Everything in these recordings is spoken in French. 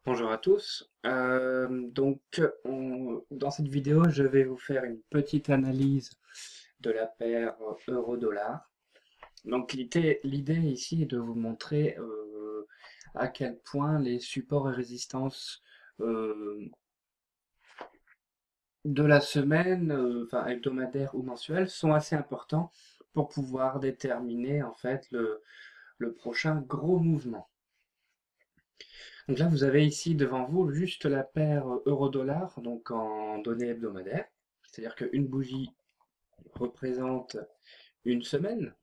Bonjour à tous. Dans cette vidéo, je vais vous faire une petite analyse de la paire euro-dollar. Donc, l'idée ici est de vous montrer à quel point les supports et résistances euh, de la semaine, enfin hebdomadaire ou mensuelle, sont assez importants pour pouvoir déterminer en fait le prochain gros mouvement. Donc là, vous avez ici devant vous juste la paire euro-dollar, donc en données hebdomadaires. C'est-à-dire qu'une bougie représente une semaine.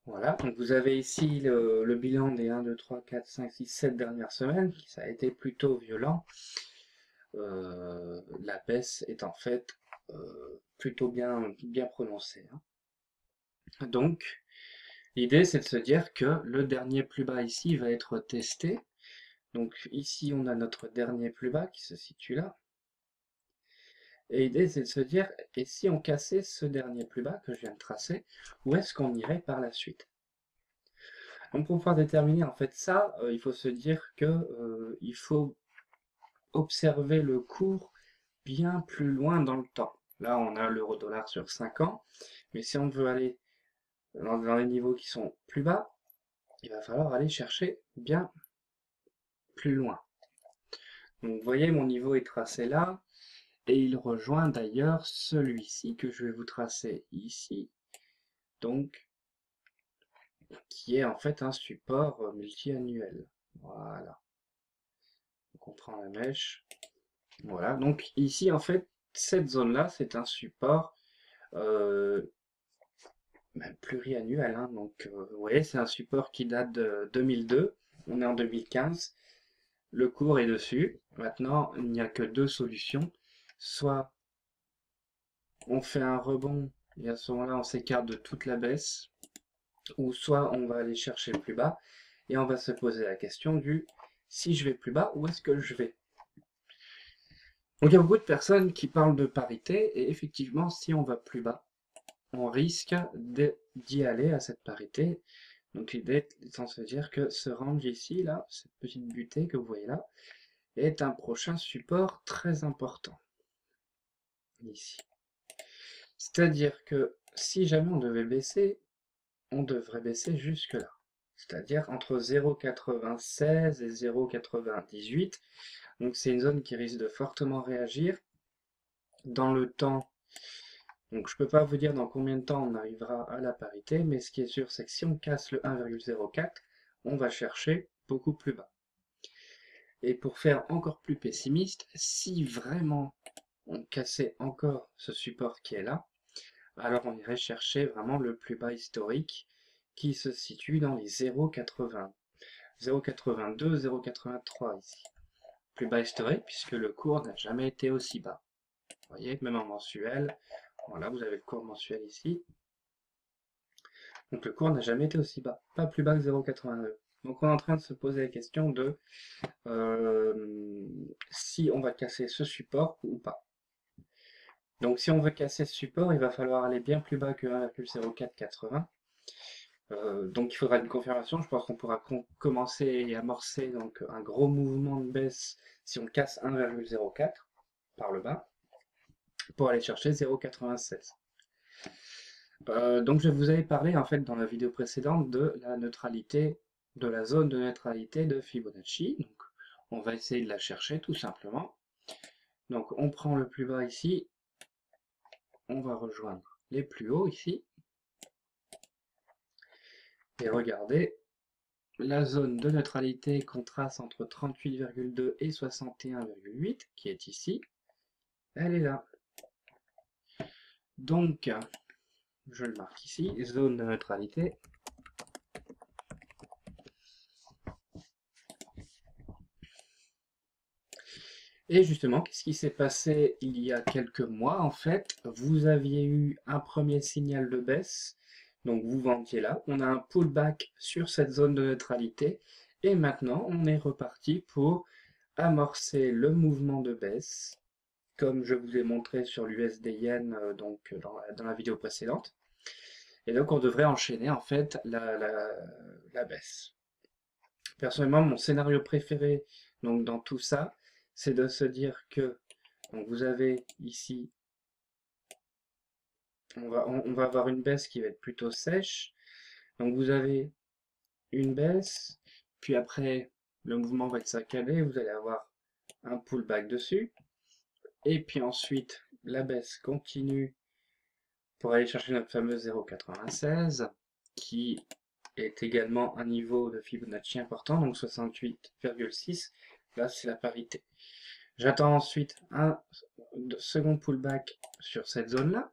Voilà, donc vous avez ici le bilan des 1, 2, 3, 4, 5, 6, 7 dernières semaines, qui ça a été plutôt violent. La baisse est en fait plutôt bien prononcée, hein. Donc, l'idée c'est de se dire que le dernier plus bas ici va être testé. Donc ici on a notre dernier plus bas qui se situe là. Et l'idée, c'est de se dire, et si on cassait ce dernier plus bas que je viens de tracer, où est-ce qu'on irait par la suite? Donc pour pouvoir déterminer en fait ça, il faut se dire que il faut observer le cours bien plus loin dans le temps. Là, on a l'euro-dollar sur 5 ans, mais si on veut aller dans les niveaux qui sont plus bas, il va falloir aller chercher bien plus loin. Donc vous voyez, mon niveau est tracé là, et il rejoint d'ailleurs celui-ci que je vais vous tracer ici. Donc qui est en fait un support multi-annuel. Voilà. Donc on prend la mèche. Voilà. Donc ici, en fait, cette zone-là, c'est un support euh, même pluriannuel, hein. Donc, vous voyez, c'est un support qui date de 2002. On est en 2015. Le cours est dessus. Maintenant, il n'y a que deux solutions. Soit on fait un rebond et à ce moment-là, on s'écarte de toute la baisse, ou soit on va aller chercher plus bas et on va se poser la question du si je vais plus bas, où est-ce que je vais? Donc il y a beaucoup de personnes qui parlent de parité et effectivement si on va plus bas, on risque d'y aller à cette parité. Donc l'idée étant de se dire que ce range ici, là, cette petite butée que vous voyez là, est un prochain support très important ici. C'est-à-dire que si jamais on devait baisser, on devrait baisser jusque là. C'est-à-dire entre 0,96 et 0,98. Donc c'est une zone qui risque de fortement réagir. Dans le temps, donc je ne peux pas vous dire dans combien de temps on arrivera à la parité, mais ce qui est sûr, c'est que si on casse le 1,04, on va chercher beaucoup plus bas. Et pour faire encore plus pessimiste, si vraiment on cassait encore ce support qui est là, alors on irait chercher vraiment le plus bas historique qui se situe dans les 0,80. 0,82, 0,83 ici. Plus bas historique puisque le cours n'a jamais été aussi bas. Vous voyez, même en mensuel, voilà, vous avez le cours mensuel ici. Donc le cours n'a jamais été aussi bas, pas plus bas que 0,82. Donc on est en train de se poser la question de si on va casser ce support ou pas. Donc si on veut casser ce support, il va falloir aller bien plus bas que 1,0480. Donc il faudra une confirmation. Je pense qu'on pourra commencer et amorcer donc un gros mouvement de baisse si on casse 1,04 par le bas pour aller chercher 0,96. Donc je vous avais parlé en fait dans la vidéo précédente de la neutralité, de la zone de neutralité de Fibonacci. Donc on va essayer de la chercher tout simplement. Donc on prend le plus bas ici, on va rejoindre les plus hauts ici, et regardez, la zone de neutralité qu'on trace entre 38,2 et 61,8, qui est ici, elle est là. Donc, je le marque ici, zone de neutralité. Et justement, qu'est-ce qui s'est passé il y a quelques mois? En fait, vous aviez eu un premier signal de baisse, donc vous vendiez là, on a un pullback sur cette zone de neutralité, et maintenant on est reparti pour amorcer le mouvement de baisse, comme je vous ai montré sur l'USD Yen dans la vidéo précédente. Et donc on devrait enchaîner en fait la baisse. Personnellement, mon scénario préféré, donc dans tout ça, c'est de se dire que donc vous avez ici, on va avoir une baisse qui va être plutôt sèche. Donc vous avez une baisse, puis après le mouvement va être saccadé, vous allez avoir un pullback dessus, et puis ensuite la baisse continue pour aller chercher notre fameux 0,96 qui est également un niveau de Fibonacci important, donc 68,6. Là, c'est la parité. J'attends ensuite un second pullback sur cette zone-là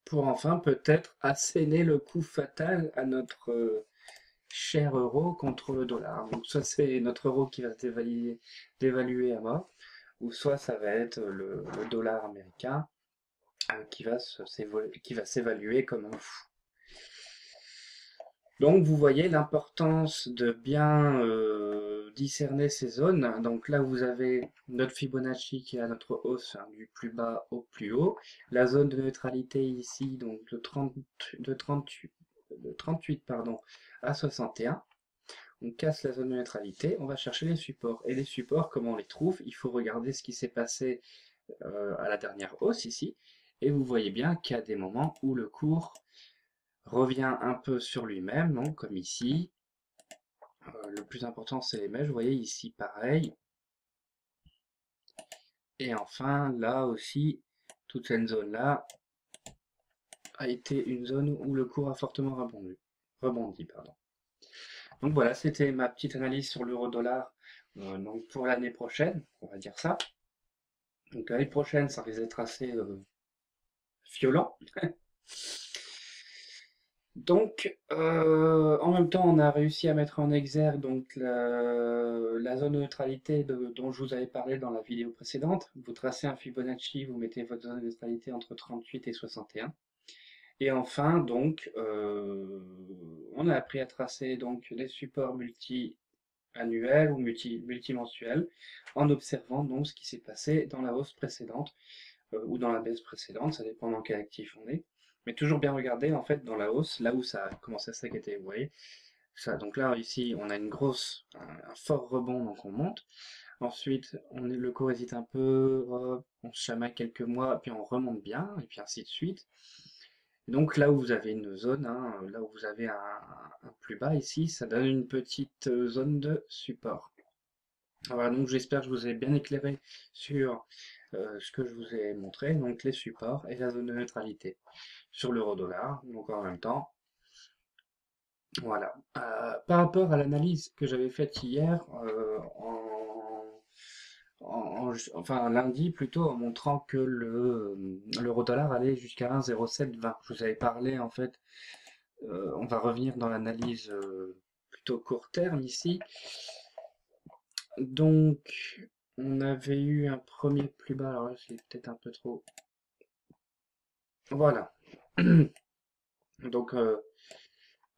pour enfin peut-être asséner le coup fatal à notre cher euro contre le dollar. Donc soit c'est notre euro qui va se dévaluer à mort, ou soit ça va être le dollar américain qui va s'évaluer comme un fou. Donc vous voyez l'importance de bien discerner ces zones. Donc là vous avez notre Fibonacci qui est à notre hausse, hein, du plus bas au plus haut. La zone de neutralité ici, donc de 38 pardon, à 61. On casse la zone de neutralité, on va chercher les supports. Et les supports, comment on les trouve? Il faut regarder ce qui s'est passé à la dernière hausse ici. Et vous voyez bien qu'il y a des moments où le cours revient un peu sur lui-même, donc comme ici. Le plus important, c'est les mèches. Vous voyez ici, pareil. Et enfin, là aussi, toute cette zone-là a été une zone où le cours a fortement rebondi, pardon. Donc voilà, c'était ma petite analyse sur l'euro-dollar donc pour l'année prochaine, on va dire ça. Donc l'année prochaine, ça risque d'être assez violent. Donc, en même temps, on a réussi à mettre en exergue donc la zone de neutralité dont je vous avais parlé dans la vidéo précédente. Vous tracez un Fibonacci, vous mettez votre zone de neutralité entre 38 et 61. Et enfin, donc, on a appris à tracer donc les supports multi-annuels ou multimensuels en observant donc ce qui s'est passé dans la hausse précédente ou dans la baisse précédente, ça dépend dans quel actif on est. Mais toujours bien regarder en fait dans la hausse, là où ça a commencé à s'inquiéter, vous voyez. Ça, donc là, ici, on a un fort rebond, donc on monte. Ensuite, le cours hésite un peu, on se chamaille quelques mois, puis on remonte bien, et puis ainsi de suite. Donc là où vous avez une zone, hein, là où vous avez un plus bas ici, ça donne une petite zone de support. Voilà, donc j'espère que je vous ai bien éclairé sur ce que je vous ai montré, donc les supports et la zone de neutralité sur l'euro-dollar, donc en même temps. Voilà. Par rapport à l'analyse que j'avais faite hier, enfin lundi plutôt, en montrant que l'euro-dollar allait jusqu'à 1,0720. Je vous avais parlé en fait, on va revenir dans l'analyse plutôt court terme ici. Donc, on avait eu un premier plus bas, alors là c'est peut-être un peu trop. Voilà. Donc,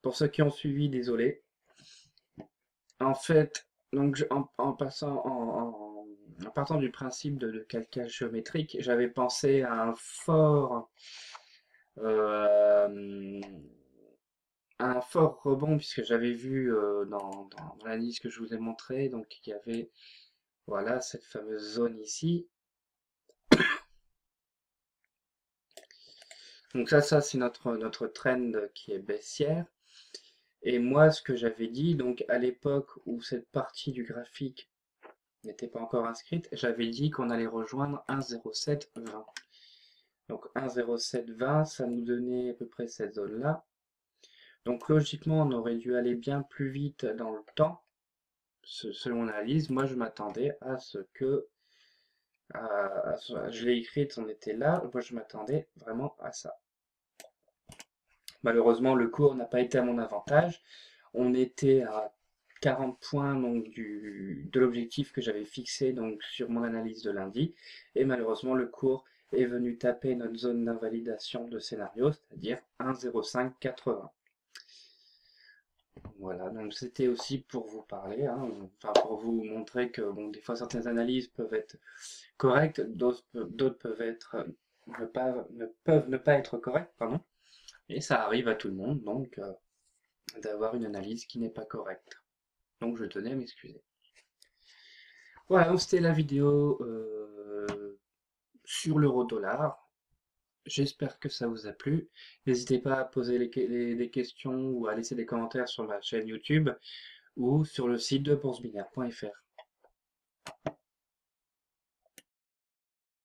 pour ceux qui ont suivi, désolé. En fait, donc en passant, en partant du principe de calcul géométrique, j'avais pensé à euh, un fort rebond, puisque j'avais vu dans l'analyse que je vous ai montré, donc il y avait, voilà, cette fameuse zone ici. Donc ça c'est notre trend qui est baissière. Et moi, ce que j'avais dit, donc à l'époque où cette partie du graphique n'était pas encore inscrite, j'avais dit qu'on allait rejoindre 1,0720. Donc 1,0720, ça nous donnait à peu près cette zone-là. Donc logiquement, on aurait dû aller bien plus vite dans le temps, selon l'analyse. Moi, je m'attendais à ce que, je l'ai écrite, on était là. Moi, je m'attendais vraiment à ça. Malheureusement, le cours n'a pas été à mon avantage. On était à 40 points donc, de l'objectif que j'avais fixé donc, sur mon analyse de lundi. Et malheureusement, le cours est venu taper notre zone d'invalidation de scénario, c'est-à-dire 1,0580. Voilà, donc c'était aussi pour vous parler, hein, enfin pour vous montrer que bon, des fois certaines analyses peuvent être correctes, d'autres peuvent être peuvent ne pas être correctes, pardon. Et ça arrive à tout le monde, donc d'avoir une analyse qui n'est pas correcte. Donc je tenais à m'excuser. Voilà, donc c'était la vidéo sur l'euro-dollar. J'espère que ça vous a plu. N'hésitez pas à poser des questions ou à laisser des commentaires sur ma chaîne YouTube ou sur le site de boursebinaire.fr.